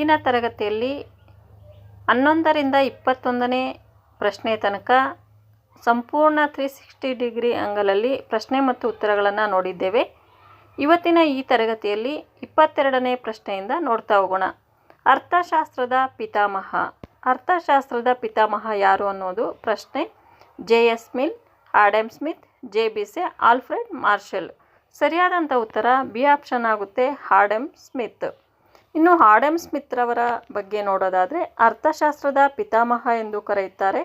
ಇಂದಿನ ತರಗತಿಯಲ್ಲಿ 11ರಿಂದ 21ನೇ ಪ್ರಶ್ನೆ ತನಕ ಸಂಪೂರ್ಣ 360 ಡಿಗ್ರಿ ಆಂಗಲಲ್ಲಿ ಪ್ರಶ್ನೆ ಮತ್ತು ಉತ್ತರಗಳನ್ನು ನೋಡಿದ್ದೇವೆ. ಇವತ್ತಿನ ಈ ತರಗತಿಯಲ್ಲಿ 22ನೇ ಪ್ರಶ್ನೆಯಿಂದ ನೋಡ್ತಾ ಹೋಗೋಣ. ಅರ್ಥಶಾಸ್ತ್ರದ ಪಿತಾಮಹ. ಅರ್ಥಶಾಸ್ತ್ರದ ಪಿತಾಮಹ ಯಾರು ಅನ್ನೋದು ಪ್ರಶ್ನೆ. JS. Mill, Adam Smith, JB Say, Alfred Marshall. ಸರಿಯಾದಂಥ ಉತ್ತರ ಬಿ ಆಪ್ಷನ್ ಆಗುತ್ತೆ, ಆಡಮ್ ಸ್ಮಿತ್. ಇನ್ನು ಆಡಮ್ ಸ್ಮಿತ್ ರವರ ಬಗ್ಗೆ ನೋಡೋದಾದರೆ ಅರ್ಥಶಾಸ್ತ್ರದ ಪಿತಾಮಹ ಎಂದು ಕರೆಯುತ್ತಾರೆ.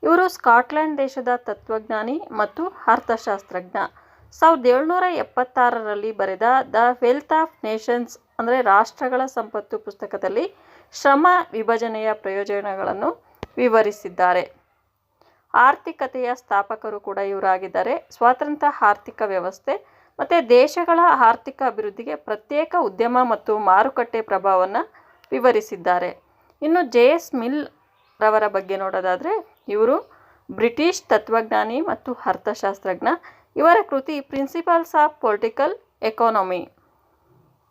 ಇವರು ಸ್ಕಾಟ್ಲೆಂಡ್ ದೇಶದ ತತ್ವಜ್ಞಾನಿ ಮತ್ತು ಅರ್ಥಶಾಸ್ತ್ರಜ್ಞ. 1776ರಲ್ಲಿ ಬರೆದ ದ ವೆಲ್ತ್ ಆಫ್ ನೇಷನ್ಸ್ ಅಂದರೆ ರಾಷ್ಟ್ರಗಳ ಸಂಪತ್ತು ಪುಸ್ತಕದಲ್ಲಿ ಶ್ರಮ ವಿಭಜನೆಯ ಪ್ರಯೋಜನಗಳನ್ನು ವಿವರಿಸಿದ್ದಾರೆ. ಆರ್ಥಿಕತೆಯ ಸ್ಥಾಪಕರು ಕೂಡ ಇವರಾಗಿದ್ದಾರೆ. ಸ್ವತಂತ್ರ ಆರ್ಥಿಕ ವ್ಯವಸ್ಥೆ ಮತ್ತು ದೇಶಗಳ ಆರ್ಥಿಕ ಅಭಿವೃದ್ಧಿಗೆ ಪ್ರತ್ಯೇಕ ಉದ್ಯಮ ಮತ್ತು ಮಾರುಕಟ್ಟೆ ಪ್ರಭಾವವನ್ನು ವಿವರಿಸಿದ್ದಾರೆ. ಇನ್ನು ಜೆ.ಎಸ್. ಮಿಲ್ ರವರ ಬಗ್ಗೆ ನೋಡೋದಾದರೆ ಇವರು ಬ್ರಿಟಿಷ್ ತತ್ವಜ್ಞಾನಿ ಮತ್ತು ಅರ್ಥಶಾಸ್ತ್ರಜ್ಞ. ಇವರ ಕೃತಿ ಪ್ರಿನ್ಸಿಪಲ್ಸ್ ಆಫ್ ಪೊಲಿಟಿಕಲ್ ಎಕಾನಮಿ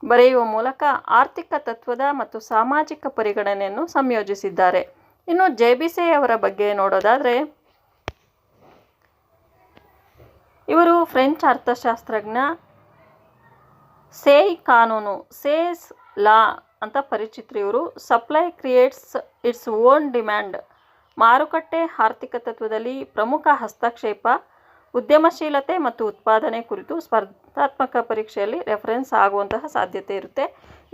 ಬರೆಯುವ ಮೂಲಕ ಆರ್ಥಿಕ ತತ್ವದ ಮತ್ತು ಸಾಮಾಜಿಕ ಪರಿಗಣನೆಯನ್ನು ಸಂಯೋಜಿಸಿದ್ದಾರೆ. ಇನ್ನು ಜೆ.ಬಿ.ಸೆ ಅವರ ಬಗ್ಗೆ ನೋಡೋದಾದರೆ ಇವರು ಫ್ರೆಂಚ್ ಅರ್ಥಶಾಸ್ತ್ರಜ್ಞ. ಸೇಯ್ ಕಾನೂನು, ಸೇಸ್ ಲಾ ಅಂತ ಪರಿಚಿತರು ಇವರು. Supply creates its own demand, ಮಾರುಕಟ್ಟೆ ಆರ್ಥಿಕ ತತ್ವದಲ್ಲಿ ಪ್ರಮುಖ ಹಸ್ತಕ್ಷೇಪ, ಉದ್ಯಮಶೀಲತೆ ಮತ್ತು ಉತ್ಪಾದನೆ ಕುರಿತು ಸ್ಪರ್ಧಾತ್ಮಕ ಪರೀಕ್ಷೆಯಲ್ಲಿ ರೆಫರೆನ್ಸ್ ಆಗುವಂತಹ ಸಾಧ್ಯತೆ ಇರುತ್ತೆ.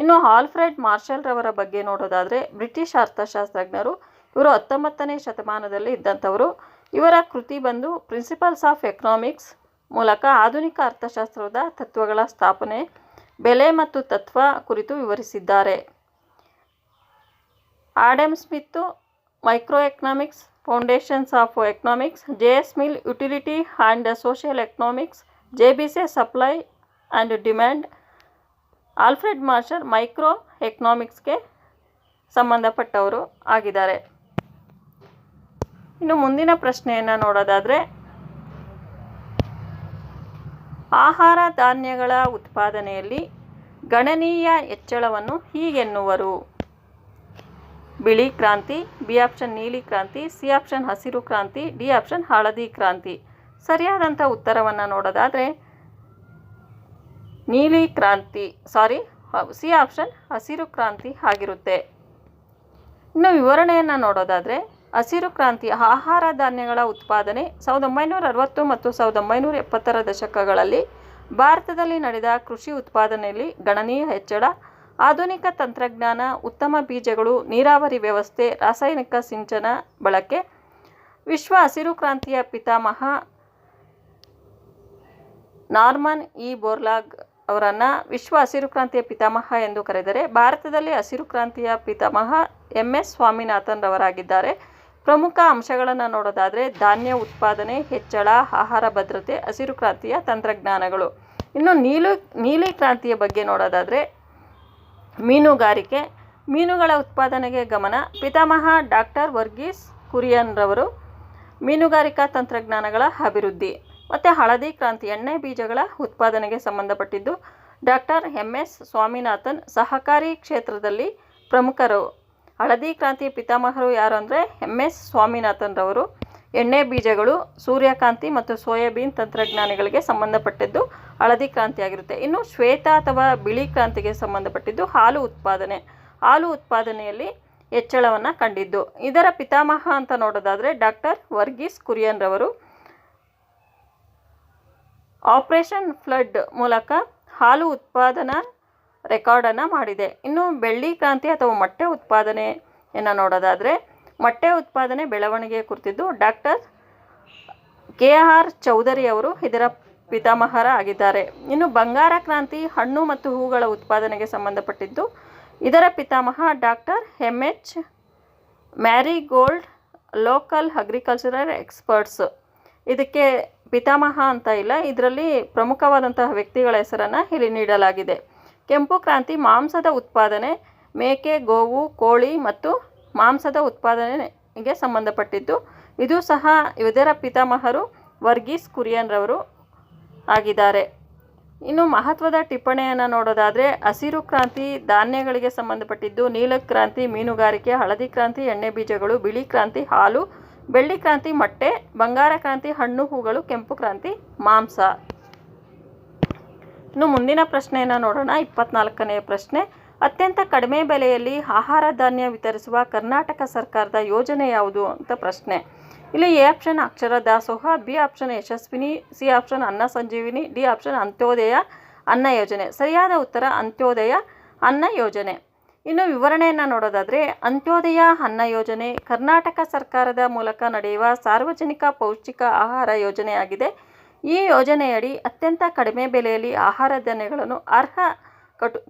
ಇನ್ನು ಆಲ್ಫ್ರೆಡ್ ಮಾರ್ಷಲ್ ರವರ ಬಗ್ಗೆ ನೋಡೋದಾದರೆ ಬ್ರಿಟಿಷ್ ಅರ್ಥಶಾಸ್ತ್ರಜ್ಞರು. ಇವರು 19ನೇ ಶತಮಾನದಲ್ಲಿ ಇದ್ದಂಥವರು. ಇವರ ಕೃತಿ ಬಂದು ಪ್ರಿನ್ಸಿಪಲ್ಸ್ ಆಫ್ ಎಕನಾಮಿಕ್ಸ್ ಮೂಲಕ ಆಧುನಿಕ ಅರ್ಥಶಾಸ್ತ್ರದ ತತ್ವಗಳ ಸ್ಥಾಪನೆ, ಬೆಲೆ ಮತ್ತು ತತ್ವ ಕುರಿತು ವಿವರಿಸಿದ್ದಾರೆ. Adam Smith micro economics, foundations of economics, JS. Mill utility and social economics, JB Say supply and demand, Alfred Marshall micro ಎಕನಾಮಿಕ್ಸ್ಗೆ ಸಂಬಂಧಪಟ್ಟವರು ಆಗಿದ್ದಾರೆ. ಇನ್ನು ಮುಂದಿನ ಪ್ರಶ್ನೆಯನ್ನು ನೋಡೋದಾದರೆ ಆಹಾರ ಧಾನ್ಯಗಳ ಉತ್ಪಾದನೆಯಲ್ಲಿ ಗಣನೀಯ ಹೆಚ್ಚಳವನ್ನು ಹೀಗೆನ್ನುವರು. ಬಿಳಿ ಕ್ರಾಂತಿ, ಬಿ ಆಪ್ಷನ್ ನೀಲಿ ಕ್ರಾಂತಿ, ಸಿ ಆಪ್ಷನ್ ಹಸಿರು ಕ್ರಾಂತಿ, ಡಿ ಆಪ್ಷನ್ ಹಳದಿ ಕ್ರಾಂತಿ. ಸರಿಯಾದಂಥ ಉತ್ತರವನ್ನು ನೋಡೋದಾದರೆ ನೀಲಿ ಕ್ರಾಂತಿ, ಸಿ ಆಪ್ಷನ್ ಹಸಿರು ಕ್ರಾಂತಿ ಆಗಿರುತ್ತೆ. ಇನ್ನು ವಿವರಣೆಯನ್ನು ನೋಡೋದಾದರೆ ಹಸಿರು ಕ್ರಾಂತಿ ಆಹಾರ ಧಾನ್ಯಗಳ ಉತ್ಪಾದನೆ 1960 ಮತ್ತು 1970ರ ದಶಕಗಳಲ್ಲಿ ಭಾರತದಲ್ಲಿ ನಡೆದ ಕೃಷಿ ಉತ್ಪಾದನೆಯಲ್ಲಿ ಗಣನೀಯ ಹೆಚ್ಚಳ, ಆಧುನಿಕ ತಂತ್ರಜ್ಞಾನ, ಉತ್ತಮ ಬೀಜಗಳು, ನೀರಾವರಿ ವ್ಯವಸ್ಥೆ, ರಾಸಾಯನಿಕ ಸಿಂಚನ ಬಳಕೆ. ವಿಶ್ವ ಹಸಿರು ಕ್ರಾಂತಿಯ ಪಿತಾಮಹ ನಾರ್ಮನ್ ಇ ಬೋರ್ಲಾಗ್ ಅವರನ್ನು ವಿಶ್ವ ಹಸಿರು ಕ್ರಾಂತಿಯ ಪಿತಾಮಹ ಎಂದು ಕರೆದರೆ, ಭಾರತದಲ್ಲಿ ಹಸಿರು ಕ್ರಾಂತಿಯ ಪಿತಾಮಹ ಎಂ.ಎಸ್. ಸ್ವಾಮಿನಾಥನ್ ರವರಾಗಿದ್ದಾರೆ. ಪ್ರಮುಖ ಅಂಶಗಳನ್ನು ನೋಡೋದಾದರೆ ಧಾನ್ಯ ಉತ್ಪಾದನೆ ಹೆಚ್ಚಳ, ಆಹಾರ ಭದ್ರತೆ, ಹಸಿರು ಕ್ರಾಂತಿಯ ತಂತ್ರಜ್ಞಾನಗಳು. ಇನ್ನು ನೀಲಿ ಕ್ರಾಂತಿಯ ಬಗ್ಗೆ ನೋಡೋದಾದರೆ ಮೀನುಗಾರಿಕೆ, ಮೀನುಗಳ ಉತ್ಪಾದನೆಗೆ ಗಮನ. ಪಿತಾಮಹ ಡಾಕ್ಟರ್ ವರ್ಗೀಸ್ ಕುರಿಯನ್ ರವರು. ಮೀನುಗಾರಿಕಾ ತಂತ್ರಜ್ಞಾನಗಳ ಅಭಿವೃದ್ಧಿ. ಮತ್ತು ಹಳದಿ ಕ್ರಾಂತಿ ಎಣ್ಣೆ ಬೀಜಗಳ ಉತ್ಪಾದನೆಗೆ ಸಂಬಂಧಪಟ್ಟಿದ್ದು ಡಾಕ್ಟರ್ ಎಂ.ಎಸ್. ಸ್ವಾಮಿನಾಥನ್. ಸಹಕಾರಿ ಕ್ಷೇತ್ರದಲ್ಲಿ ಪ್ರಮುಖರು. ಹಳದಿ ಕ್ರಾಂತಿಯ ಪಿತಾಮಹರು ಯಾರು ಅಂದರೆ ಎಂ.ಎಸ್. ಸ್ವಾಮಿನಾಥನ್ ರವರು. ಎಣ್ಣೆ ಬೀಜಗಳು, ಸೂರ್ಯಕಾಂತಿ ಮತ್ತು ಸೋಯಾಬೀನ್ ತಂತ್ರಜ್ಞಾನಗಳಿಗೆ ಸಂಬಂಧಪಟ್ಟಿದ್ದು ಹಳದಿ ಕ್ರಾಂತಿ ಆಗಿರುತ್ತೆ. ಇನ್ನು ಶ್ವೇತ ಅಥವಾ ಬಿಳಿ ಕ್ರಾಂತಿಗೆ ಸಂಬಂಧಪಟ್ಟಿದ್ದು ಹಾಲು ಉತ್ಪಾದನೆ. ಹಾಲು ಉತ್ಪಾದನೆಯಲ್ಲಿ ಹೆಚ್ಚಳವನ್ನು ಕಂಡಿದ್ದು. ಇದರ ಪಿತಾಮಹ ಅಂತ ನೋಡೋದಾದರೆ ಡಾಕ್ಟರ್ ವರ್ಗೀಸ್ ಕುರಿಯನ್ ರವರು. ಆಪರೇಷನ್ ಫ್ಲಡ್ ಮೂಲಕ ಹಾಲು ಉತ್ಪಾದನಾ ರೆಕಾರ್ಡನ್ನು ಮಾಡಿದೆ. ಇನ್ನು ಬೆಳ್ಳಿ ಕ್ರಾಂತಿ ಅಥವಾ ಮೊಟ್ಟೆ ಉತ್ಪಾದನೆಯನ್ನು ನೋಡೋದಾದರೆ ಮೊಟ್ಟೆ ಉತ್ಪಾದನೆ ಬೆಳವಣಿಗೆ ಕುರಿತಿದ್ದು ಡಾಕ್ಟರ್ ಕೆ.ಆರ್. ಚೌಧರಿ ಅವರು ಇದರ ಪಿತಾಮಹರ ಆಗಿದ್ದಾರೆ. ಇನ್ನು ಬಂಗಾರ ಕ್ರಾಂತಿ ಹಣ್ಣು ಮತ್ತು ಹೂಗಳ ಉತ್ಪಾದನೆಗೆ ಸಂಬಂಧಪಟ್ಟಿದ್ದು ಇದರ ಪಿತಾಮಹ doctor MH. Marigold. Local agricultural experts. ಇದಕ್ಕೆ ಪಿತಾಮಹ ಅಂತ ಇಲ್ಲ, ಇದರಲ್ಲಿ ಪ್ರಮುಖವಾದಂತಹ ವ್ಯಕ್ತಿಗಳ ಹೆಸರನ್ನು ಇಲ್ಲಿ ನೀಡಲಾಗಿದೆ. ಕೆಂಪು ಕ್ರಾಂತಿ ಮಾಂಸದ ಉತ್ಪಾದನೆ, ಮೇಕೆ, ಗೋವು, ಕೋಳಿ ಮತ್ತು ಮಾಂಸದ ಉತ್ಪಾದನೆಗೆ ಸಂಬಂಧಪಟ್ಟಿದ್ದು. ಇದು ಸಹ ಇದರ ಪಿತಾಮಹರು ವರ್ಗೀಸ್ ಕುರಿಯನ್ ರವರು ಆಗಿದ್ದಾರೆ. ಇನ್ನು ಮಹತ್ವದ ಟಿಪ್ಪಣಿಯನ್ನು ನೋಡೋದಾದರೆ ಹಸಿರು ಕ್ರಾಂತಿ ಧಾನ್ಯಗಳಿಗೆ ಸಂಬಂಧಪಟ್ಟಿದ್ದು, ನೀಲ ಕ್ರಾಂತಿ ಮೀನುಗಾರಿಕೆ, ಹಳದಿ ಕ್ರಾಂತಿ ಎಣ್ಣೆ ಬೀಜಗಳು, ಬಿಳಿ ಕ್ರಾಂತಿ ಹಾಲು, ಬೆಳ್ಳಿ ಕ್ರಾಂತಿ ಮೊಟ್ಟೆ, ಬಂಗಾರ ಕ್ರಾಂತಿ ಹಣ್ಣು ಹೂಗಳು, ಕೆಂಪು ಕ್ರಾಂತಿ ಮಾಂಸ. ಇನ್ನು ಮುಂದಿನ ಪ್ರಶ್ನೆಯನ್ನು ನೋಡೋಣ. 24ನೇ ಪ್ರಶ್ನೆ. ಅತ್ಯಂತ ಕಡಿಮೆ ಬೆಲೆಯಲ್ಲಿ ಆಹಾರ ಧಾನ್ಯ ವಿತರಿಸುವ ಕರ್ನಾಟಕ ಸರ್ಕಾರದ ಯೋಜನೆ ಯಾವುದು ಅಂತ ಪ್ರಶ್ನೆ. ಇಲ್ಲಿ A option Akshara Dasoha, B option Yashasvini, C option Anna Sanjeevini, D option Antyodaya ಅನ್ನ ಯೋಜನೆ. ಸರಿಯಾದ ಉತ್ತರ ಅಂತ್ಯೋದಯ ಅನ್ನ ಯೋಜನೆ. ಇನ್ನು ವಿವರಣೆಯನ್ನು ನೋಡೋದಾದರೆ, ಅಂತ್ಯೋದಯ ಅನ್ನ ಯೋಜನೆ ಕರ್ನಾಟಕ ಸರ್ಕಾರದ ಮೂಲಕ ನಡೆಯುವ ಸಾರ್ವಜನಿಕ ಪೌಷ್ಟಿಕ ಆಹಾರ ಯೋಜನೆಯಾಗಿದೆ. ಈ ಯೋಜನೆಯಡಿ ಅತ್ಯಂತ ಕಡಿಮೆ ಬೆಲೆಯಲ್ಲಿ ಆಹಾರ ಧಾನ್ಯಗಳನ್ನು ಅರ್ಹ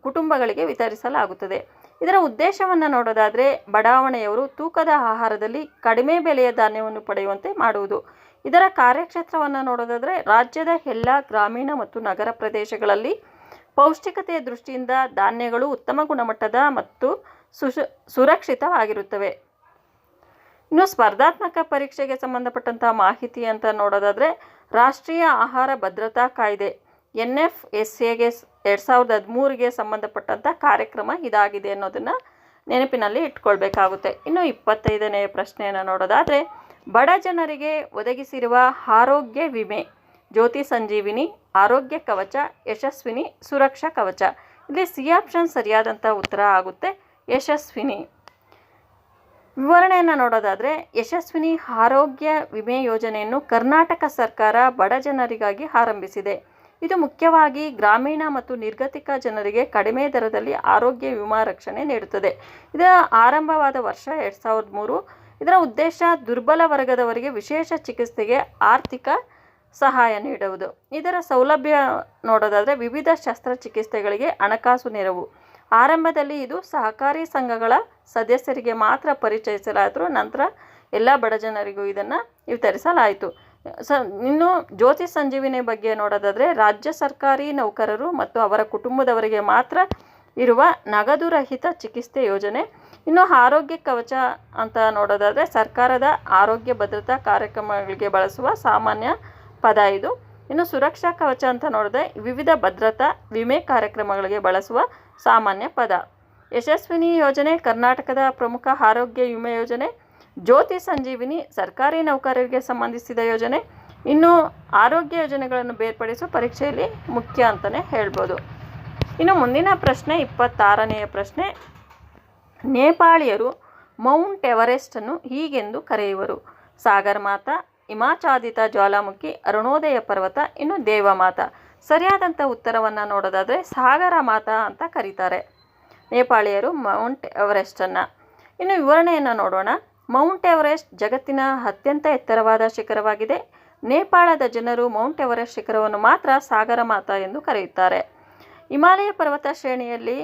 ಕುಟುಂಬಗಳಿಗೆ ವಿತರಿಸಲಾಗುತ್ತದೆ. ಇದರ ಉದ್ದೇಶವನ್ನು ನೋಡೋದಾದರೆ, ಬಡಾವಣೆಯವರು ತೂಕದ ಆಹಾರದಲ್ಲಿ ಕಡಿಮೆ ಬೆಲೆಯ ಧಾನ್ಯವನ್ನು ಪಡೆಯುವಂತೆ ಮಾಡುವುದು. ಇದರ ಕಾರ್ಯಕ್ಷೇತ್ರವನ್ನು ನೋಡೋದಾದರೆ, ರಾಜ್ಯದ ಎಲ್ಲ ಗ್ರಾಮೀಣ ಮತ್ತು ನಗರ ಪ್ರದೇಶಗಳಲ್ಲಿ ಪೌಷ್ಟಿಕತೆಯ ದೃಷ್ಟಿಯಿಂದ ಧಾನ್ಯಗಳು ಉತ್ತಮ ಗುಣಮಟ್ಟದ ಮತ್ತು ಸುರಕ್ಷಿತವಾಗಿರುತ್ತವೆ. ಇನ್ನು ಸ್ಪರ್ಧಾತ್ಮಕ ಪರೀಕ್ಷೆಗೆ ಸಂಬಂಧಪಟ್ಟಂತಹ ಮಾಹಿತಿ ಅಂತ ನೋಡೋದಾದರೆ, ರಾಷ್ಟ್ರೀಯ ಆಹಾರ ಭದ್ರತಾ ಕಾಯ್ದೆ NFSAಗೆ 2013ಗೆ ಸಂಬಂಧಪಟ್ಟಂಥ ಕಾರ್ಯಕ್ರಮ ಇದಾಗಿದೆ ಅನ್ನೋದನ್ನು ನೆನಪಿನಲ್ಲಿ ಇಟ್ಕೊಳ್ಬೇಕಾಗುತ್ತೆ. ಇನ್ನು 25ನೇ ಪ್ರಶ್ನೆಯನ್ನು ನೋಡೋದಾದರೆ, ಬಡ ಜನರಿಗೆ ಒದಗಿಸಿರುವ ಆರೋಗ್ಯ ವಿಮೆ ಜ್ಯೋತಿ ಸಂಜೀವಿನಿ, ಆರೋಗ್ಯ ಕವಚ, ಯಶಸ್ವಿನಿ, ಸುರಕ್ಷಾ ಕವಚ. ಇಲ್ಲಿ ಸಿ ಆಪ್ಷನ್ ಸರಿಯಾದಂಥ ಉತ್ತರ ಆಗುತ್ತೆ, ಯಶಸ್ವಿನಿ. ವಿವರಣೆಯನ್ನು ನೋಡೋದಾದರೆ, ಯಶಸ್ವಿನಿ ಆರೋಗ್ಯ ವಿಮೆ ಯೋಜನೆಯನ್ನು ಕರ್ನಾಟಕ ಸರ್ಕಾರ ಬಡ ಜನರಿಗಾಗಿ ಆರಂಭಿಸಿದೆ. ಇದು ಮುಖ್ಯವಾಗಿ ಗ್ರಾಮೀಣ ಮತ್ತು ನಿರ್ಗತಿಕ ಜನರಿಗೆ ಕಡಿಮೆ ದರದಲ್ಲಿ ಆರೋಗ್ಯ ವಿಮಾ ರಕ್ಷಣೆ ನೀಡುತ್ತದೆ. ಇದರ ಆರಂಭವಾದ ವರ್ಷ 2003. ಇದರ ಉದ್ದೇಶ ದುರ್ಬಲ ವರ್ಗದವರಿಗೆ ವಿಶೇಷ ಚಿಕಿತ್ಸೆಗೆ ಆರ್ಥಿಕ ಸಹಾಯ ನೀಡುವುದು. ಇದರ ಸೌಲಭ್ಯ ನೋಡೋದಾದರೆ, ವಿವಿಧ ಶಸ್ತ್ರಚಿಕಿತ್ಸೆಗಳಿಗೆ ಹಣಕಾಸು ನೆರವು. ಆರಂಭದಲ್ಲಿ ಇದು ಸಹಕಾರಿ ಸಂಘಗಳ ಸದಸ್ಯರಿಗೆ ಮಾತ್ರ ಪರಿಚಯಿಸಲಾಯಿತು. ನಂತರ ಎಲ್ಲ ಬಡ ಜನರಿಗೂ ಇದನ್ನು ವಿತರಿಸಲಾಯಿತು. ಇನ್ನು ಜ್ಯೋತಿ ಸಂಜೀವಿನಿ ಬಗ್ಗೆ ನೋಡೋದಾದರೆ, ರಾಜ್ಯ ಸರ್ಕಾರಿ ನೌಕರರು ಮತ್ತು ಅವರ ಕುಟುಂಬದವರಿಗೆ ಮಾತ್ರ ಇರುವ ನಗದು ರಹಿತ ಚಿಕಿತ್ಸೆ ಯೋಜನೆ. ಇನ್ನು ಆರೋಗ್ಯ ಕವಚ ಅಂತ ನೋಡೋದಾದರೆ, ಸರ್ಕಾರದ ಆರೋಗ್ಯ ಭದ್ರತಾ ಕಾರ್ಯಕ್ರಮಗಳಿಗೆ ಬಳಸುವ ಸಾಮಾನ್ಯ ಪದ ಇದು. ಇನ್ನು ಸುರಕ್ಷಾ ಕವಚ ಅಂತ ನೋಡಿದ್ರೆ, ವಿವಿಧ ಭದ್ರತಾ ವಿಮೆ ಕಾರ್ಯಕ್ರಮಗಳಿಗೆ ಬಳಸುವ ಸಾಮಾನ್ಯ ಪದ. ಯಶಸ್ವಿನಿ ಯೋಜನೆ ಕರ್ನಾಟಕದ ಪ್ರಮುಖ ಆರೋಗ್ಯ ವಿಮೆ ಯೋಜನೆ. ಜ್ಯೋತಿ ಸಂಜೀವಿನಿ ಸರ್ಕಾರಿ ನೌಕರರಿಗೆ ಸಂಬಂಧಿಸಿದ ಯೋಜನೆ. ಇನ್ನು ಆರೋಗ್ಯ ಯೋಜನೆಗಳನ್ನು ಬೇರ್ಪಡಿಸುವ ಪರೀಕ್ಷೆಯಲ್ಲಿ ಮುಖ್ಯ ಅಂತಲೇ ಹೇಳ್ಬೋದು. ಇನ್ನು ಮುಂದಿನ ಪ್ರಶ್ನೆ 26ನೆಯ ಪ್ರಶ್ನೆ. ನೇಪಾಳಿಯರು ಮೌಂಟ್ ಎವರೆಸ್ಟನ್ನು ಹೀಗೆಂದು ಕರೆಯುವರು. ಸಾಗರಮಾತಾ, ಹಿಮಾಚ್ಛಾದಿತ ಜ್ವಾಲಾಮುಖಿ, ಅರುಣೋದಯ ಪರ್ವತ, ಇನ್ನು ದೇವಮಾತಾ. ಸರಿಯಾದಂಥ ಉತ್ತರವನ್ನು ನೋಡೋದಾದರೆ ಸಾಗರಮಾತಾ ಅಂತ ಕರೀತಾರೆ ನೇಪಾಳಿಯರು ಮೌಂಟ್ ಎವರೆಸ್ಟನ್ನು. ಇನ್ನು ವಿವರಣೆಯನ್ನು ನೋಡೋಣ. ಮೌಂಟ್ ಎವರೆಸ್ಟ್ ಜಗತ್ತಿನ ಅತ್ಯಂತ ಎತ್ತರವಾದ ಶಿಖರವಾಗಿದೆ. ನೇಪಾಳದ ಜನರು ಮೌಂಟ್ ಎವರೆಸ್ಟ್ ಶಿಖರವನ್ನು ಮಾತ್ರ ಸಾಗರಮಾತಾ ಎಂದು ಕರೆಯುತ್ತಾರೆ. ಹಿಮಾಲಯ ಪರ್ವತ ಶ್ರೇಣಿಯಲ್ಲಿ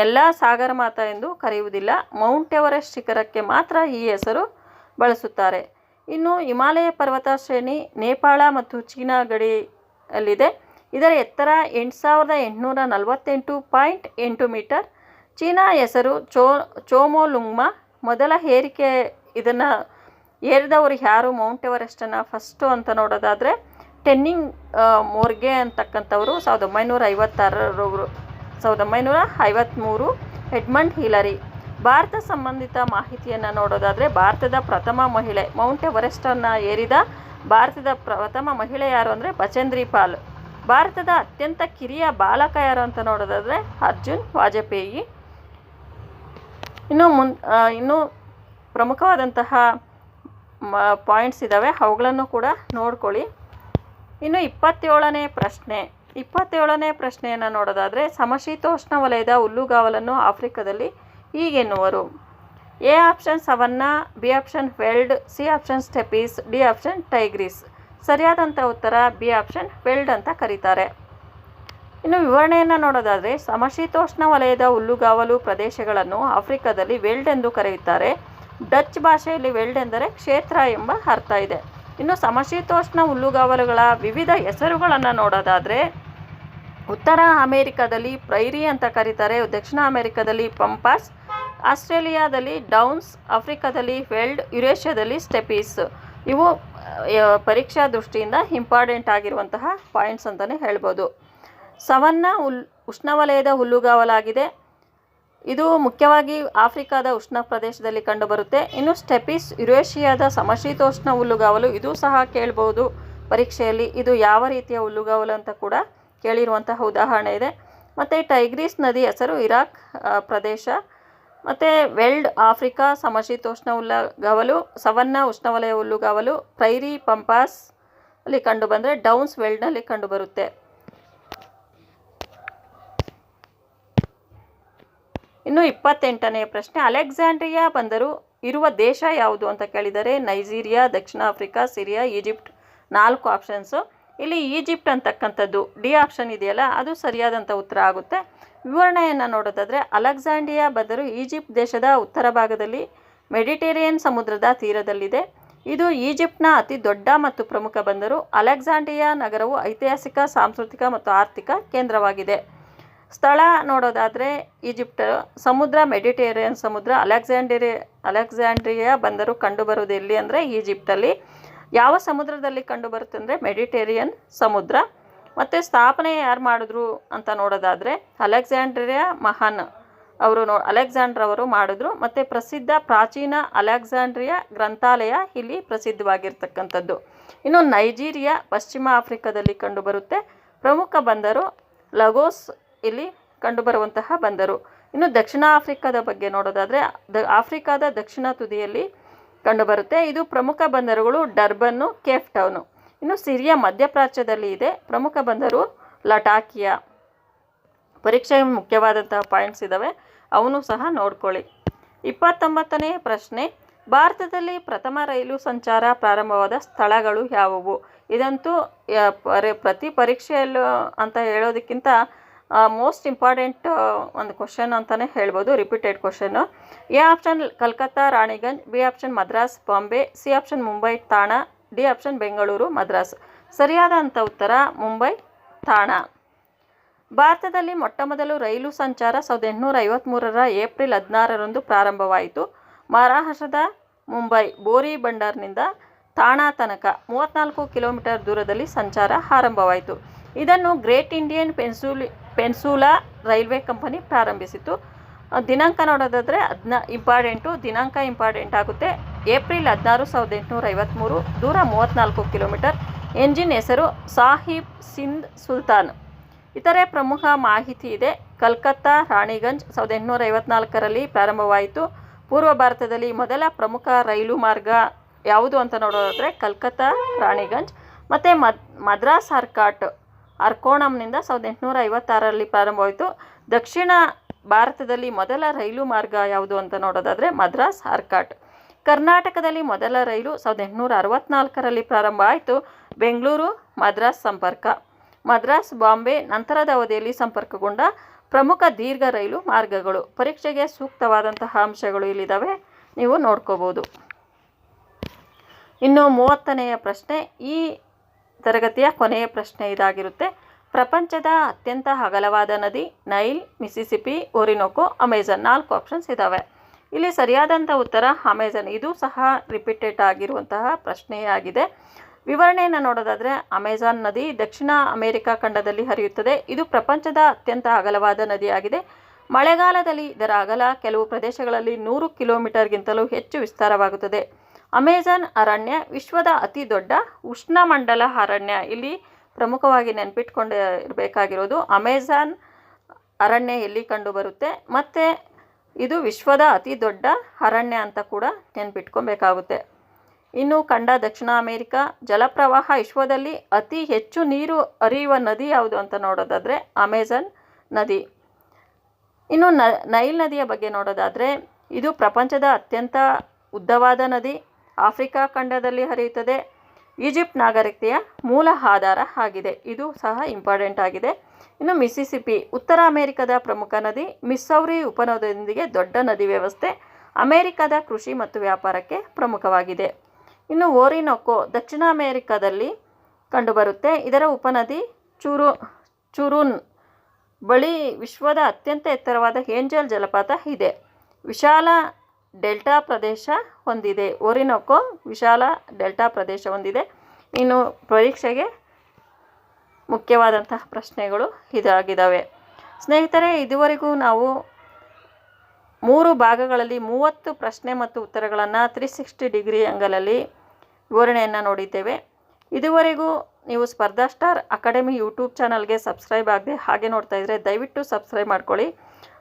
ಎಲ್ಲ ಸಾಗರಮಾತಾ ಎಂದು ಕರೆಯುವುದಿಲ್ಲ. ಮೌಂಟ್ ಎವರೆಸ್ಟ್ ಶಿಖರಕ್ಕೆ ಮಾತ್ರ ಈ ಹೆಸರು ಬಳಸುತ್ತಾರೆ. ಇನ್ನು ಹಿಮಾಲಯ ಪರ್ವತ ಶ್ರೇಣಿ ನೇಪಾಳ ಮತ್ತು ಚೀನಾ ಗಡಿಯಲ್ಲಿದೆ. ಇದರ ಎತ್ತರ 8848.8 ಮೀಟರ್. ಚೀನಾ ಹೆಸರು ಚೋಮೋಲುಂಗ್ಮಾ. ಮೊದಲ ಏರಿಕೆ ಇದನ್ನು ಏರಿದವರು ಯಾರು ಮೌಂಟ್ ಎವರೆಸ್ಟನ್ನು ಫಸ್ಟು ಅಂತ ನೋಡೋದಾದರೆ ಟೆನ್ನಿಂಗ್ ಮೋರ್ಗೆ ಅಂತಕ್ಕಂಥವರು 1953. Edmund Hillary. ಭಾರತ ಸಂಬಂಧಿತ ಮಾಹಿತಿಯನ್ನು ನೋಡೋದಾದರೆ, ಭಾರತದ ಪ್ರಥಮ ಮಹಿಳೆ ಮೌಂಟ್ ಎವರೆಸ್ಟನ್ನು ಏರಿದ ಭಾರತದ ಪ್ರಥಮ ಮಹಿಳೆ ಯಾರು ಅಂದರೆ ಬಚೇಂದ್ರಿ ಪಾಲ್. ಭಾರತದ ಅತ್ಯಂತ ಕಿರಿಯ ಬಾಲಕ ಯಾರು ಅಂತ ನೋಡೋದಾದರೆ ಅರ್ಜುನ್ ವಾಜಪೇಯಿ. ಇನ್ನು ಪ್ರಮುಖವಾದಂತಹ ಪಾಯಿಂಟ್ಸ್ ಇದ್ದಾವೆ, ಅವುಗಳನ್ನು ಕೂಡ ನೋಡ್ಕೊಳ್ಳಿ. ಇನ್ನು 27ನೇ ಪ್ರಶ್ನೆ. 27ನೇ ಪ್ರಶ್ನೆಯನ್ನು ನೋಡೋದಾದರೆ, ಸಮಶೀತೋಷ್ಣ ವಲಯದ ಹುಲ್ಲುಗಾವಲನ್ನು ಆಫ್ರಿಕಾದಲ್ಲಿ ಹೀಗೆನ್ನುವರು. A option savanna, B option veld, C option steppes, D option Tigris. ಸರಿಯಾದಂಥ ಉತ್ತರ ಬಿ ಆಪ್ಷನ್ ವೆಲ್ಡ್ ಅಂತ ಕರೀತಾರೆ. ಇನ್ನು ವಿವರಣೆಯನ್ನು ನೋಡೋದಾದರೆ, ಸಮಶೀತೋಷ್ಣ ವಲಯದ ಹುಲ್ಲುಗಾವಲು ಪ್ರದೇಶಗಳನ್ನು ಆಫ್ರಿಕಾದಲ್ಲಿ ವೆಲ್ಡ್ ಎಂದು ಕರೆಯುತ್ತಾರೆ. ಡಚ್ ಭಾಷೆಯಲ್ಲಿ ವೆಲ್ಡ್ ಎಂದರೆ ಕ್ಷೇತ್ರ ಎಂಬ ಅರ್ಥ ಇದೆ. ಇನ್ನು ಸಮಶೀತೋಷ್ಣ ಹುಲ್ಲುಗಾವಲುಗಳ ವಿವಿಧ ಹೆಸರುಗಳನ್ನು ನೋಡೋದಾದರೆ, ಉತ್ತರ ಅಮೆರಿಕಾದಲ್ಲಿ ಪ್ರೈರಿ ಅಂತ ಕರೀತಾರೆ, ದಕ್ಷಿಣ ಅಮೆರಿಕಾದಲ್ಲಿ ಪಂಪಾಸ್, ಆಸ್ಟ್ರೇಲಿಯಾದಲ್ಲಿ ಡೌನ್ಸ್, ಆಫ್ರಿಕಾದಲ್ಲಿ ವೆಲ್ಡ್, ಯುರೇಷ್ಯಾದಲ್ಲಿ ಸ್ಟೆಪೀಸ್. ಇವು ಪರೀಕ್ಷಾ ದೃಷ್ಟಿಯಿಂದ ಇಂಪಾರ್ಟೆಂಟ್ ಆಗಿರುವಂತಹ ಪಾಯಿಂಟ್ಸ್ ಅಂತಲೇ ಹೇಳ್ಬೋದು. ಸವನ್ನಾ ಉಷ್ಣವಲಯದ ಹುಲ್ಲುಗಾವಲಾಗಿದೆ. ಇದು ಮುಖ್ಯವಾಗಿ ಆಫ್ರಿಕಾದ ಉಷ್ಣ ಪ್ರದೇಶದಲ್ಲಿ ಕಂಡುಬರುತ್ತೆ. ಇನ್ನು ಸ್ಟೆಪಿಸ್ ಯುರೇಷಿಯಾದ ಸಮಶೀತೋಷ್ಣ ಹುಲ್ಲುಗಾವಲು, ಇದು ಸಹ ಕೇಳ್ಬೋದು ಪರೀಕ್ಷೆಯಲ್ಲಿ. ಇದು ಯಾವ ರೀತಿಯ ಹುಲ್ಲುಗಾವಲು ಅಂತ ಕೂಡ ಕೇಳಿರುವಂತಹ ಉದಾಹರಣೆ ಇದೆ. ಮತ್ತು ಟೈಗ್ರಿಸ್ ನದಿ ಹೆಸರು ಇರಾಕ್ ಪ್ರದೇಶ. ಮತ್ತು ವೆಲ್ಡ್ ಆಫ್ರಿಕಾ ಸಮಶೀತೋಷ್ಣ ಹುಲ್ಲುಗಾವಲು, ಸವನ್ನಾ ಉಷ್ಣವಲಯ ಹುಲ್ಲುಗಾವಲು ಪ್ರೈರಿ ಪಂಪಾಸ್ ಅಲ್ಲಿ ಕಂಡುಬಂದರೆ ಡೌನ್ಸ್ ವೆಲ್ಡ್ನಲ್ಲಿ ಕಂಡುಬರುತ್ತೆ. ಇನ್ನು 28ನೇ ಪ್ರಶ್ನೆ, ಅಲೆಕ್ಸಾಂಡ್ರಿಯಾ ಬಂದರು ಇರುವ ದೇಶ ಯಾವುದು ಅಂತ ಕೇಳಿದರೆ ನೈಜೀರಿಯಾ, ದಕ್ಷಿಣ ಆಫ್ರಿಕಾ, ಸಿರಿಯಾ, ಈಜಿಪ್ಟ್. 4 ಆಪ್ಷನ್ಸು. ಇಲ್ಲಿ ಈಜಿಪ್ಟ್ ಅಂತಕ್ಕಂಥದ್ದು ಡಿ ಆಪ್ಷನ್ ಇದೆಯಲ್ಲ, ಅದು ಸರಿಯಾದಂಥ ಉತ್ತರ ಆಗುತ್ತೆ. ವಿವರಣೆಯನ್ನು ನೋಡೋದಾದರೆ ಅಲೆಕ್ಸಾಂಡ್ರಿಯಾ ಬಂದರು ಈಜಿಪ್ಟ್ ದೇಶದ ಉತ್ತರ ಭಾಗದಲ್ಲಿ ಮೆಡಿಟೇರಿಯನ್ ಸಮುದ್ರದ ತೀರದಲ್ಲಿದೆ. ಇದು ಈಜಿಪ್ಟ್ನ ಅತಿ ದೊಡ್ಡ ಮತ್ತು ಪ್ರಮುಖ ಬಂದರು. ಅಲೆಕ್ಸಾಂಡ್ರಿಯಾ ನಗರವು ಐತಿಹಾಸಿಕ, ಸಾಂಸ್ಕೃತಿಕ ಮತ್ತು ಆರ್ಥಿಕ ಕೇಂದ್ರವಾಗಿದೆ. ಸ್ಥಳ ನೋಡೋದಾದರೆ ಈಜಿಪ್ಟ್ ಸಮುದ್ರ, ಮೆಡಿಟೇರಿಯನ್ ಸಮುದ್ರ. ಅಲೆಕ್ಸಾಂಡ್ರಿಯಾ ಬಂದರು ಕಂಡುಬರುವುದು ಎಲ್ಲಿ ಅಂದರೆ ಈಜಿಪ್ಟಲ್ಲಿ. ಯಾವ ಸಮುದ್ರದಲ್ಲಿ ಕಂಡುಬರುತ್ತೆ ಅಂದರೆ ಮೆಡಿಟೇರಿಯನ್ ಸಮುದ್ರ. ಮತ್ತು ಸ್ಥಾಪನೆ ಯಾರು ಮಾಡಿದ್ರು ಅಂತ ನೋಡೋದಾದರೆ ಅಲೆಕ್ಸಾಂಡ್ರಿಯಾ ಮಹಾನ್ ಅಲೆಕ್ಸಾಂಡರ್ ಅವರು ಮಾಡಿದ್ರು. ಮತ್ತು ಪ್ರಸಿದ್ಧ ಪ್ರಾಚೀನ ಅಲೆಕ್ಸಾಂಡ್ರಿಯಾ ಗ್ರಂಥಾಲಯ ಇಲ್ಲಿ ಪ್ರಸಿದ್ಧವಾಗಿರ್ತಕ್ಕಂಥದ್ದು. ಇನ್ನು ನೈಜೀರಿಯಾ ಪಶ್ಚಿಮ ಆಫ್ರಿಕಾದಲ್ಲಿ ಕಂಡುಬರುತ್ತೆ. ಪ್ರಮುಖ ಬಂದರು ಲಗೋಸ್ ಇಲ್ಲಿ ಕಂಡುಬರುವಂತಹ ಬಂದರು. ಇನ್ನು ದಕ್ಷಿಣ ಆಫ್ರಿಕಾದ ಬಗ್ಗೆ ನೋಡೋದಾದರೆ ಆಫ್ರಿಕಾದ ದಕ್ಷಿಣ ತುದಿಯಲ್ಲಿ ಕಂಡುಬರುತ್ತೆ. ಇದು ಪ್ರಮುಖ ಬಂದರುಗಳು ಡರ್ಬನ್ನು, ಕೇಪ್ ಟೌನು. ಇನ್ನು ಸಿರಿಯಾ ಮಧ್ಯಪ್ರಾಚ್ಯದಲ್ಲಿ ಇದೆ. ಪ್ರಮುಖ ಬಂದರು ಲಟಾಕಿಯಾ. ಪರೀಕ್ಷೆಗೆ ಮುಖ್ಯವಾದಂತಹ ಪಾಯಿಂಟ್ಸ್ ಇದ್ದಾವೆ, ಅವನು ಸಹ ನೋಡ್ಕೊಳ್ಳಿ. 29ನೇ ಪ್ರಶ್ನೆ, ಭಾರತದಲ್ಲಿ ಪ್ರಥಮ ರೈಲು ಸಂಚಾರ ಪ್ರಾರಂಭವಾದ ಸ್ಥಳಗಳು ಯಾವುವು? ಇದಂತೂ ಪ್ರತಿ ಪರೀಕ್ಷೆಯಲ್ಲೂ ಅಂತ ಹೇಳೋದಕ್ಕಿಂತ ಮೋಸ್ಟ್ ಇಂಪಾರ್ಟೆಂಟ್ ಒಂದು ಕ್ವಶನ್ ಅಂತಲೇ ಹೇಳ್ಬೋದು, repeated question. A option Calcutta Raniganj, B option Madras Bombay, C option Mumbai Thana, D option Bengaluru Madras. ಸರಿಯಾದಂಥ ಉತ್ತರ ಮುಂಬೈ ಥಾಣಾ. ಭಾರತದಲ್ಲಿ ಮೊಟ್ಟಮೊದಲು ರೈಲು ಸಂಚಾರ 1853ರ ಏಪ್ರಿಲ್ 16ರಂದು ಪ್ರಾರಂಭವಾಯಿತು. ಮಹಾರಾಷ್ಟ್ರದ ಮುಂಬೈ ಬೋರಿ ಬಂದರ್ನಿಂದ ಥಾಣಾ ತನಕ 34 ಕಿಲೋಮೀಟರ್ ದೂರದಲ್ಲಿ ಸಂಚಾರ ಆರಂಭವಾಯಿತು. ಇದನ್ನು ಗ್ರೇಟ್ ಇಂಡಿಯನ್ ಪೆನ್ಸೂಲಾ ರೈಲ್ವೆ ಕಂಪನಿ ಪ್ರಾರಂಭಿಸಿತು. ದಿನಾಂಕ ನೋಡೋದಾದರೆ ದಿನಾಂಕ ಇಂಪಾರ್ಟೆಂಟ್ ಆಗುತ್ತೆ. ಏಪ್ರಿಲ್ 16, 1853. ದೂರ 34 ಕಿಲೋಮೀಟರ್. ಎಂಜಿನ್ ಹೆಸರು ಸಾಹಿಬ್ ಸಿಂಧ್ ಸುಲ್ತಾನ್. ಇತರೆ ಪ್ರಮುಖ ಮಾಹಿತಿ ಇದೆ. ಕಲ್ಕತ್ತಾ ರಾಣಿಗಂಜ್ 1854ರಲ್ಲಿ ಪ್ರಾರಂಭವಾಯಿತು. ಪೂರ್ವ ಭಾರತದಲ್ಲಿ ಮೊದಲ ಪ್ರಮುಖ ರೈಲು ಮಾರ್ಗ ಯಾವುದು ಅಂತ ನೋಡೋದಾದರೆ ಕಲ್ಕತ್ತಾ ರಾಣಿಗಂಜ್. ಮತ್ತು ಮದ್ರಾಸ್ ಅರ್ಕೋಣಂನಿಂದ 1856ರಲ್ಲಿ ಪ್ರಾರಂಭವಾಯಿತು. ದಕ್ಷಿಣ ಭಾರತದಲ್ಲಿ ಮೊದಲ ರೈಲು ಮಾರ್ಗ ಯಾವುದು ಅಂತ ನೋಡೋದಾದರೆ ಮದ್ರಾಸ್ ಆರ್ಕಾಟ್. ಕರ್ನಾಟಕದಲ್ಲಿ ಮೊದಲ ರೈಲು 1864ರಲ್ಲಿ ಪ್ರಾರಂಭ ಆಯಿತು. ಬೆಂಗಳೂರು ಮದ್ರಾಸ್ ಸಂಪರ್ಕ. ಮದ್ರಾಸ್ ಬಾಂಬೆ ನಂತರದ ಅವಧಿಯಲ್ಲಿ ಸಂಪರ್ಕಗೊಂಡ ಪ್ರಮುಖ ದೀರ್ಘ ರೈಲು ಮಾರ್ಗಗಳು. ಪರೀಕ್ಷೆಗೆ ಸೂಕ್ತವಾದಂತಹ ಅಂಶಗಳು ಇಲ್ಲಿದ್ದಾವೆ, ನೀವು ನೋಡ್ಕೋಬೋದು. ಇನ್ನು 30ನೆಯ ಪ್ರಶ್ನೆ, ಈ ತರಗತಿಯ ಕೊನೆಯ ಪ್ರಶ್ನೆ ಇದಾಗಿರುತ್ತೆ. ಪ್ರಪಂಚದ ಅತ್ಯಂತ ಅಗಲವಾದ ನದಿ ನೈಲ್, ಮಿಸಿಸಿಪಿ, ಒರಿನೋಕೋ, ಅಮೆಜಾನ್. 4 ಆಪ್ಷನ್ಸ್ ಇದ್ದಾವೆ. ಇಲ್ಲಿ ಸರಿಯಾದಂಥ ಉತ್ತರ ಅಮೆಜಾನ್. ಇದು ಸಹ ರಿಪೀಟೆಡ್ ಆಗಿರುವಂತಹ ಪ್ರಶ್ನೆಯಾಗಿದೆ. ವಿವರಣೆಯನ್ನು ನೋಡೋದಾದರೆ ಅಮೆಜಾನ್ ನದಿ ದಕ್ಷಿಣ ಅಮೆರಿಕಾ ಖಂಡದಲ್ಲಿ ಹರಿಯುತ್ತದೆ. ಇದು ಪ್ರಪಂಚದ ಅತ್ಯಂತ ಅಗಲವಾದ ನದಿಯಾಗಿದೆ. ಮಳೆಗಾಲದಲ್ಲಿ ಇದರ ಅಗಲ ಕೆಲವು ಪ್ರದೇಶಗಳಲ್ಲಿ 100 ಕಿಲೋಮೀಟರ್ಗಿಂತಲೂ ಹೆಚ್ಚು ವಿಸ್ತಾರವಾಗುತ್ತದೆ. ಅಮೆಜಾನ್ ಅರಣ್ಯ ವಿಶ್ವದ ಅತಿ ದೊಡ್ಡ ಉಷ್ಣಮಂಡಲ ಅರಣ್ಯ. ಇಲ್ಲಿ ಪ್ರಮುಖವಾಗಿ ನೆನಪಿಟ್ಕೊಂಡಿರಬೇಕಾಗಿರೋದು ಅಮೆಜಾನ್ ಅರಣ್ಯ ಎಲ್ಲಿ ಕಂಡುಬರುತ್ತೆ, ಮತ್ತು ಇದು ವಿಶ್ವದ ಅತಿ ದೊಡ್ಡ ಅರಣ್ಯ ಅಂತ ಕೂಡ ನೆನಪಿಟ್ಕೊಬೇಕಾಗುತ್ತೆ. ಇನ್ನು ಖಂಡ ದಕ್ಷಿಣ ಅಮೆರಿಕ. ಜಲಪ್ರವಾಹ ವಿಶ್ವದಲ್ಲಿ ಅತಿ ಹೆಚ್ಚು ನೀರು ಹರಿಯುವ ನದಿ ಯಾವುದು ಅಂತ ನೋಡೋದಾದರೆ ಅಮೆಜಾನ್ ನದಿ. ಇನ್ನು ನೈಲ್ ನದಿಯ ಬಗ್ಗೆ ನೋಡೋದಾದರೆ ಇದು ಪ್ರಪಂಚದ ಅತ್ಯಂತ ಉದ್ದವಾದ ನದಿ. ಆಫ್ರಿಕಾ ಖಂಡದಲ್ಲಿ ಹರಿಯುತ್ತದೆ. ಈಜಿಪ್ಟ್ ನಾಗರಿಕತೆಯ ಮೂಲ ಆಧಾರ ಆಗಿದೆ. ಇದು ಸಹ ಇಂಪಾರ್ಟೆಂಟ್ ಆಗಿದೆ. ಇನ್ನು ಮಿಸಿಸಿಪಿ ಉತ್ತರ ಅಮೆರಿಕದ ಪ್ರಮುಖ ನದಿ. ಮಿಸ್ಸೌರಿ ಉಪನದಿಯೊಂದಿಗೆ ದೊಡ್ಡ ನದಿ ವ್ಯವಸ್ಥೆ. ಅಮೆರಿಕದ ಕೃಷಿ ಮತ್ತು ವ್ಯಾಪಾರಕ್ಕೆ ಪ್ರಮುಖವಾಗಿದೆ. ಇನ್ನು ಓರಿನೋಕೋ ದಕ್ಷಿಣ ಅಮೆರಿಕದಲ್ಲಿ ಕಂಡುಬರುತ್ತೆ. ಇದರ ಉಪನದಿ ಚುರುನ್ ಬಳಿ ವಿಶ್ವದ ಅತ್ಯಂತ ಎತ್ತರವಾದ ಏಂಜಲ್ ಜಲಪಾತ ಇದೆ. ವಿಶಾಲ ಡೆಲ್ಟಾ ಪ್ರದೇಶ ಹೊಂದಿದೆ. ಓರಿನೋಕೋ ವಿಶಾಲ ಡೆಲ್ಟಾ ಪ್ರದೇಶ ಹೊಂದಿದೆ. ಇನ್ನು ಪರೀಕ್ಷೆಗೆ ಮುಖ್ಯವಾದಂತಹ ಪ್ರಶ್ನೆಗಳು ಇದಾಗಿದ್ದಾವೆ. ಸ್ನೇಹಿತರೆ, ಇದುವರೆಗೂ ನಾವು 3 ಭಾಗಗಳಲ್ಲಿ 30 ಪ್ರಶ್ನೆ ಮತ್ತು ಉತ್ತರಗಳನ್ನು 360 ಡಿಗ್ರಿ ಆ್ಯಂಗಲಲ್ಲಿ ವಿವರಣೆಯನ್ನು ನೋಡಿದ್ದೇವೆ. ಇದುವರೆಗೂ ನೀವು ಸ್ಪರ್ಧಾ ಸ್ಟಾರ್ ಅಕಾಡೆಮಿ ಯೂಟ್ಯೂಬ್ ಚಾನಲ್ಗೆ ಸಬ್ಸ್ಕ್ರೈಬ್ ಆಗದೆ ಹಾಗೆ ನೋಡ್ತಾ ಇದ್ದರೆ ದಯವಿಟ್ಟು ಸಬ್ಸ್ಕ್ರೈಬ್ ಮಾಡ್ಕೊಳ್ಳಿ.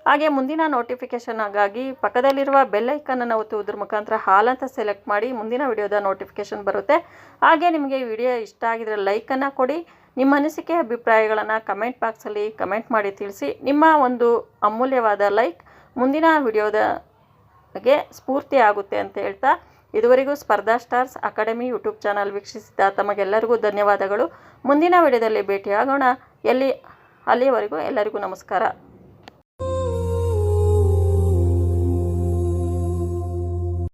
ಹಾಗೆ ಮುಂದಿನ ನೋಟಿಫಿಕೇಷನ್ಗಾಗಿ ಪಕ್ಕದಲ್ಲಿರುವ ಬೆಲ್ ಐಕನನ್ನು ಒತ್ತುವುದರ ಮುಖಾಂತರ ಹಾಲ್ ಅಂತ ಸೆಲೆಕ್ಟ್ ಮಾಡಿ ಮುಂದಿನ ವಿಡಿಯೋದ ನೋಟಿಫಿಕೇಷನ್ ಬರುತ್ತೆ. ಹಾಗೆ ನಿಮಗೆ ವಿಡಿಯೋ ಇಷ್ಟ ಆಗಿದ್ರೆ ಲೈಕನ್ನು ಕೊಡಿ. ನಿಮ್ಮ ಅನಿಸಿಕೆ ಅಭಿಪ್ರಾಯಗಳನ್ನು ಕಮೆಂಟ್ ಬಾಕ್ಸಲ್ಲಿ ಕಮೆಂಟ್ ಮಾಡಿ ತಿಳಿಸಿ. ನಿಮ್ಮ ಒಂದು ಅಮೂಲ್ಯವಾದ ಲೈಕ್ ಮುಂದಿನ ವಿಡಿಯೋದಾಗೆ ಸ್ಫೂರ್ತಿ ಆಗುತ್ತೆ ಅಂತ ಹೇಳ್ತಾ, ಇದುವರೆಗೂ ಸ್ಪರ್ಧಾ ಸ್ಟಾರ್ಸ್ ಅಕಾಡೆಮಿ ಯೂಟ್ಯೂಬ್ ಚಾನಲ್ ವೀಕ್ಷಿಸಿದ ತಮಗೆಲ್ಲರಿಗೂ ಧನ್ಯವಾದಗಳು. ಮುಂದಿನ ವಿಡಿಯೋದಲ್ಲಿ ಭೇಟಿಯಾಗೋಣ. ಅಲ್ಲಿಯವರೆಗೂ ಎಲ್ಲರಿಗೂ ನಮಸ್ಕಾರ.